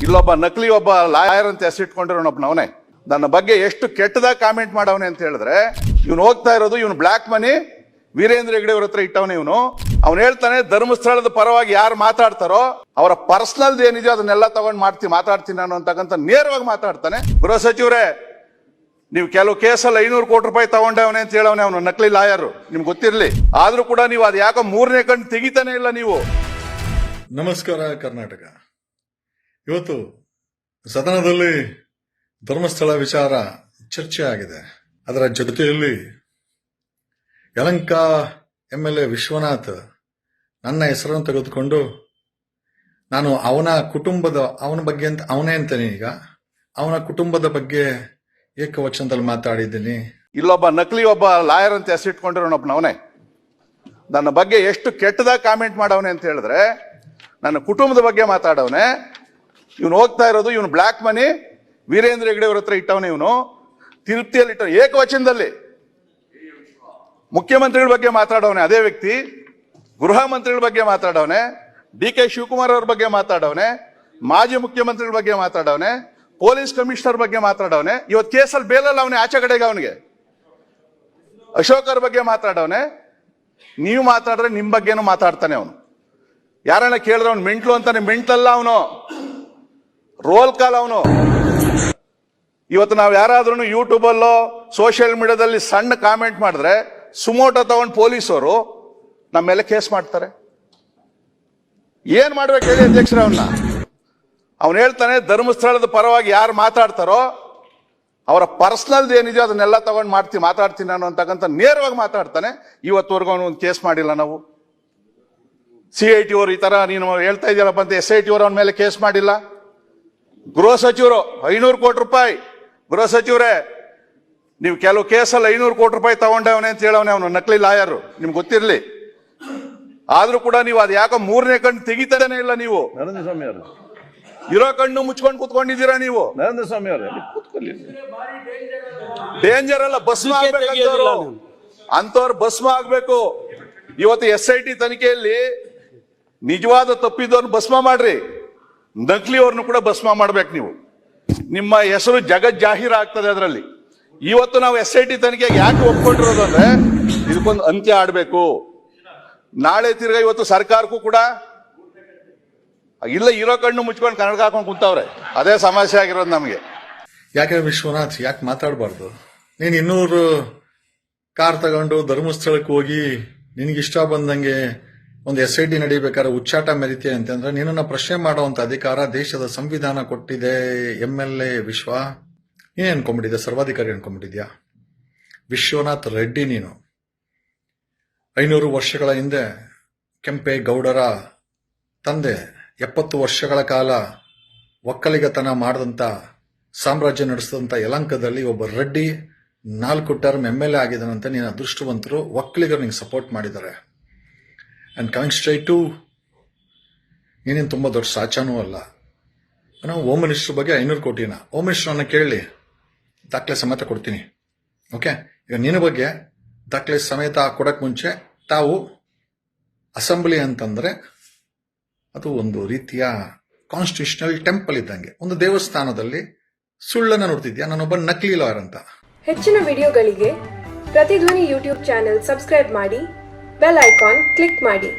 ಇಲ್ಲೊಬ್ಬ ನಕಲಿ ಒಬ್ಬ ಲಾಯರ್ ಅಂತ ಹೆಸರಿಟ್ಕೊಂಡಿರೋನೊಬ್ಬ ಅವನೇ ನನ್ನ ಬಗ್ಗೆ ಎಷ್ಟು ಕೆಟ್ಟದಾಗ ಕಾಮೆಂಟ್ ಮಾಡವನೆ ಅಂತ ಹೇಳಿದ್ರೆ, ಇವನು ಹೋಗ್ತಾ ಇರೋದು ಇವನು ಬ್ಲಾಕ್ ಮನಿ ವೀರೇಂದ್ರ ಹೆಗ್ಡೆ ಅವ್ರ ಹತ್ರ ಇಟ್ಟವನೇ. ಅವನು ಹೇಳ್ತಾನೆ ಧರ್ಮಸ್ಥಳದ ಪರವಾಗಿ ಯಾರು ಮಾತಾಡ್ತಾರೋ ಅವರ ಪರ್ಸನಲ್ ಏನಿದೆಯೋ ಅದನ್ನೆಲ್ಲ ತಗೊಂಡು ಮಾತಾಡ್ತೀನಿ ನಾನು ಅಂತಕ್ಕಂಥ ನೇರವಾಗಿ ಮಾತಾಡ್ತಾನೆ. ಗೃಹ ಸಚಿವರೇ, ನೀವು ಕೆಲವು ಕೇಸಲ್ಲಿ 500 ಕೋಟಿ ರೂಪಾಯಿ ತಗೊಂಡವನೆ ಅಂತ ಹೇಳವನೆ ಅವನು ನಕಲಿ ಲಾಯರ್, ನಿಮ್ಗೆ ಗೊತ್ತಿರಲಿ. ಆದ್ರೂ ಕೂಡ ನೀವು ಅದು ಯಾಕೋ ಮೂರನೇ ಕಣ್ಣು ತೆಗಿತಾನೆ ಇಲ್ಲ ನೀವು. ನಮಸ್ಕಾರ ಕರ್ನಾಟಕ. ಇವತ್ತು ಸದನದಲ್ಲಿ ಧರ್ಮಸ್ಥಳ ವಿಚಾರ ಚರ್ಚೆ ಆಗಿದೆ. ಅದರ ಜೊತೆಯಲ್ಲಿ ಯಲಹಂಕ MLA ವಿಶ್ವನಾಥ್ ನನ್ನ ಹೆಸರನ್ನು ತೆಗೆದುಕೊಂಡು ನಾನು ಅವನ ಬಗ್ಗೆ ಅಂತ ಅವನೇ ಅಂತಾನೆ ಈಗ ಅವನ ಕುಟುಂಬದ ಬಗ್ಗೆ ಏಕವಚನದಲ್ಲಿ ಮಾತಾಡಿದ್ದೀನಿ. ಇಲ್ಲೊಬ್ಬ ನಕಲಿ ಒಬ್ಬ ಲಾಯರ್ ಅಂತ ಹೆಸರಿಟ್ಕೊಂಡಿರೋನೊಬ್ಬ ಅವನೇ ನನ್ನ ಬಗ್ಗೆ ಎಷ್ಟು ಕೆಟ್ಟದಾಗ ಕಾಮೆಂಟ್ ಮಾಡವನೆ ಅಂತ ಹೇಳಿದ್ರೆ, ನನ್ನ ಕುಟುಂಬದ ಬಗ್ಗೆ ಮಾತಾಡವನೆ. ಇವನು ಹೋಗ್ತಾ ಇರೋದು ಇವನು ಬ್ಲಾಕ್ ಮನಿ ವೀರೇಂದ್ರ ಹೆಗ್ಡೆ ಅವ್ರ ಹತ್ರ ಇಟ್ಟವನೇ. ಇವನು ತಿರುಪ್ತಿಯಲ್ಲಿ ಇಟ್ಟ ಏಕವಚನದಲ್ಲಿ ಮುಖ್ಯಮಂತ್ರಿಗಳ ಬಗ್ಗೆ ಮಾತಾಡವನೆ. ಅದೇ ವ್ಯಕ್ತಿ ಗೃಹ ಮಂತ್ರಿಗಳ ಬಗ್ಗೆ ಮಾತಾಡವನೆ, DK ಶಿವಕುಮಾರ್ ಅವ್ರ ಬಗ್ಗೆ ಮಾತಾಡವನೆ, ಮಾಜಿ ಮುಖ್ಯಮಂತ್ರಿಗಳ ಬಗ್ಗೆ ಮಾತಾಡವನೆ, ಪೊಲೀಸ್ ಕಮಿಷನರ್ ಬಗ್ಗೆ ಮಾತಾಡವನೆ. ಇವತ್ತು ಕೇಸಲ್ಲಿ ಬೇಲಲ್ಲ ಅವನೇ, ಆಚೆ ಕಡೆಗೆ ಅವನಿಗೆ ಅಶೋಕ್ ಅವ್ರ ಬಗ್ಗೆ ಮಾತಾಡವನೆ. ನೀವು ಮಾತಾಡಿದ್ರೆ ನಿಮ್ ಬಗ್ಗೆನೂ ಮಾತಾಡ್ತಾನೆ ಅವನು. ಯಾರನ್ನ ಕೇಳಿದ್ರೆ ಅವ್ನು ಮೆಂಟ್ಲು ಅಂತಾನೆ. ಮೆಂಟ್ಲಲ್ಲ ಅವನು, ರೋಲ್ ಕಾಲ್ ಅವನು. ಇವತ್ತು ನಾವು ಯಾರಾದ್ರೂ ಯೂಟ್ಯೂಬಲ್ಲೋ ಸೋಷಿಯಲ್ ಮೀಡಿಯಾದಲ್ಲಿ ಸಣ್ಣ ಕಾಮೆಂಟ್ ಮಾಡಿದ್ರೆ ಸುಮೋಟೋ ತಗೊಂಡು ಪೊಲೀಸರು ನಮ್ಮ ಮೇಲೆ ಕೇಸ್ ಮಾಡ್ತಾರೆ. ಏನ್ ಮಾಡ್ಬೇಕು ಹೇಳಿ ಅಧ್ಯಕ್ಷರ? ಅವನು ಹೇಳ್ತಾನೆ ಧರ್ಮಸ್ಥಳದ ಪರವಾಗಿ ಯಾರು ಮಾತಾಡ್ತಾರೋ ಅವರ ಪರ್ಸನಲ್ ಏನಿದೆಯೋ ಅದನ್ನೆಲ್ಲ ತಗೊಂಡು ಮಾತಾಡ್ತೀನಿ ನಾನು ಅಂತಕ್ಕಂಥ ನೇರವಾಗಿ ಮಾತಾಡ್ತಾನೆ. ಇವತ್ತುವರೆಗೂ ಅವನು ಒಂದು ಕೇಸ್ ಮಾಡಿಲ್ಲ ನಾವು. CIT ಅವರು ಈ ತರ ನೀನು ಹೇಳ್ತಾ ಇದೆಯಲ್ಲಪ್ಪ ಅಂತ SIT ಅವರು ಅವನ ಮೇಲೆ ಕೇಸ್ ಮಾಡಿಲ್ಲ. ಗೃಹ ಸಚಿವರು 500 ಕೋಟಿ ರೂಪಾಯಿ. ಗೃಹ ಸಚಿವರೇ, ನೀವು ಕೆಲವು ಕೇಸಲ್ಲಿ 500 ಕೋಟಿ ರೂಪಾಯಿ ತಗೊಂಡವನೆ ಅಂತ ಹೇಳವನೆ ಅವನು ನಕಲಿ ಲಾಯರ್, ನಿಮ್ಗೆ ಗೊತ್ತಿರಲಿ. ಆದ್ರೂ ಕೂಡ ನೀವು ಅದು ಯಾಕೋ ಮೂರನೇ ಕಣ್ಣು ತೆಗಿತಾನೆ ಇಲ್ಲ ನೀವು. ನರೇಂದ್ರ ಸ್ವಾಮಿ ಅವರು ಇರೋ ಕಣ್ಣು ಮುಚ್ಕೊಂಡು ಕೂತ್ಕೊಂಡಿದ್ದೀರಾ ನೀವು. ನರೇಂದ್ರ ಸ್ವಾಮಿ ಅವರು ಕೂತ್ಕೊಳ್ಳಿ. ಡೇಂಜರ್ ಅಲ್ಲ, ಭಸ್ಮ ಆಗ್ಬೇಕಂತವ್ರು ಅಂತವ್ರು ಭಸ್ಮ ಆಗ್ಬೇಕು. ಇವತ್ತು SIT ತನಿಖೆಯಲ್ಲಿ ನಿಜವಾದ ತಪ್ಪಿದವ್ರನ್ನ ಭಸ್ಮ ಮಾಡ್ರಿ, ನಕಲಿ ಅವ್ರನ್ನು ಕೂಡ ಭಸ್ಮ ಮಾಡ್ಬೇಕು ನೀವು. ನಿಮ್ಮ ಹೆಸರು ಜಗತ್ ಜಾಹೀರ್ ಆಗ್ತದೆ ಅದರಲ್ಲಿ. ಇವತ್ತು ನಾವು SIT ತನಿಖೆಗೆ ಯಾಕೆ ಒಪ್ಕೊಂಡಿರೋದು ಅಂದ್ರೆ ಇದಕ್ಕೊಂದು ಅಂತ್ಯ ಆಡ್ಬೇಕು. ನಾಳೆ ತಿರ್ಗಾ ಇವತ್ತು ಸರ್ಕಾರಕ್ಕೂ ಕೂಡ ಇಲ್ಲ, ಇರೋ ಕಣ್ಣು ಮುಚ್ಕೊಂಡು ಕನ್ನಡ ಹಾಕೊಂಡು ಕುಂತವ್ರೆ. ಅದೇ ಸಮಸ್ಯೆ ಆಗಿರೋದು ನಮಗೆ. ಯಾಕೆ ವಿಶ್ವನಾಥ್ ಯಾಕೆ ಮಾತಾಡಬಾರ್ದು? ನೀನು 200 ಕಾರ್ ತಗೊಂಡು ಧರ್ಮಸ್ಥಳಕ್ಕೆ ಹೋಗಿ ನಿನಗಿಷ್ಟ ಬಂದಂಗೆ ಒಂದು SIT ನಡೀಬೇಕಾದ್ರೆ ಉಚ್ಚಾಟ ಮೆರಿತೀಯ ಅಂತಂದ್ರೆ ನಿನ್ನನ್ನು ಪ್ರಶ್ನೆ ಮಾಡುವಂತ ಅಧಿಕಾರ ದೇಶದ ಸಂವಿಧಾನ ಕೊಟ್ಟಿದೆ. MLA ವಿಶ್ವ, ನೀನೇ ಅನ್ಕೊಂಡ್ಬಿಟ್ಟಿದ್ಯಾ? ಸರ್ವಾಧಿಕಾರಿ ಅನ್ಕೊಂಡ್ಬಿಟ್ಟಿದ್ಯಾ? ವಿಶ್ವನಾಥ್ ರೆಡ್ಡಿ ನೀನು 500 ವರ್ಷಗಳ ಹಿಂದೆ ಕೆಂಪೇಗೌಡರ ತಂದೆ 70 ವರ್ಷಗಳ ಕಾಲ ಒಕ್ಕಲಿಗತನ ಮಾಡಿದಂತ ಸಾಮ್ರಾಜ್ಯ ನಡೆಸಿದಂತ ಯಲಹಂಕದಲ್ಲಿ ಒಬ್ಬ ರೆಡ್ಡಿ 4 ಟರ್ಮ್ MLA ಆಗಿದ್ದಾನಂತೆ. ನೀನು ಅದೃಷ್ಟವಂತರು, ಒಕ್ಕಲಿಗರು ನಿಂಗೆ ಸಪೋರ್ಟ್ ಮಾಡಿದ್ದಾರೆ. ಅಂಡ್ ಕಮಿಂಗ್ ಸ್ಟ್ರೈಟ್ ಟು, ನೀನೇನು ತುಂಬ ದೊಡ್ಡ ಸಾಚಾನೂ ಅಲ್ಲ. ನಾವು ಹೋಮ್ ಮಿನಿಸ್ಟರ್ ಬಗ್ಗೆ 500 ಕೋಟಿನ ಹೋಮ್ ಮಿನಿಸ್ಟರ್ನ ಕೇಳಿ ದಾಖಲೆ ಸಮೇತ ಕೊಡ್ತೀನಿ. ಓಕೆ, ಈಗ ನಿನ್ನ ಬಗ್ಗೆ ದಾಖಲೆ ಸಮೇತ ಕೊಡಕ್ ಮುಂಚೆ ತಾವು ಅಸೆಂಬ್ಲಿ ಅಂತಂದ್ರೆ ಅದು ಒಂದು ರೀತಿಯ ಕಾನ್ಸ್ಟಿಟ್ಯೂಷನಲ್ ಟೆಂಪಲ್ ಇದ್ದಂಗೆ, ಒಂದು ದೇವಸ್ಥಾನದಲ್ಲಿ ಸುಳ್ಳನ್ನು ನೋಡ್ತಿದ್ಯಾ. ನಾನೊಬ್ಬ ನಕಲಿ ಲಾಯರ್ ಅಂತ. ಹೆಚ್ಚಿನ ವಿಡಿಯೋಗಳಿಗೆ ಪ್ರತಿಧ್ವನಿ ಯೂಟ್ಯೂಬ್ ಚಾನೆಲ್ ಸಬ್ಸ್ಕ್ರೈಬ್ ಮಾಡಿ, ಬೆಲ್ ಐಕಾನ್ ಕ್ಲಿಕ್ ಮಾಡಿ.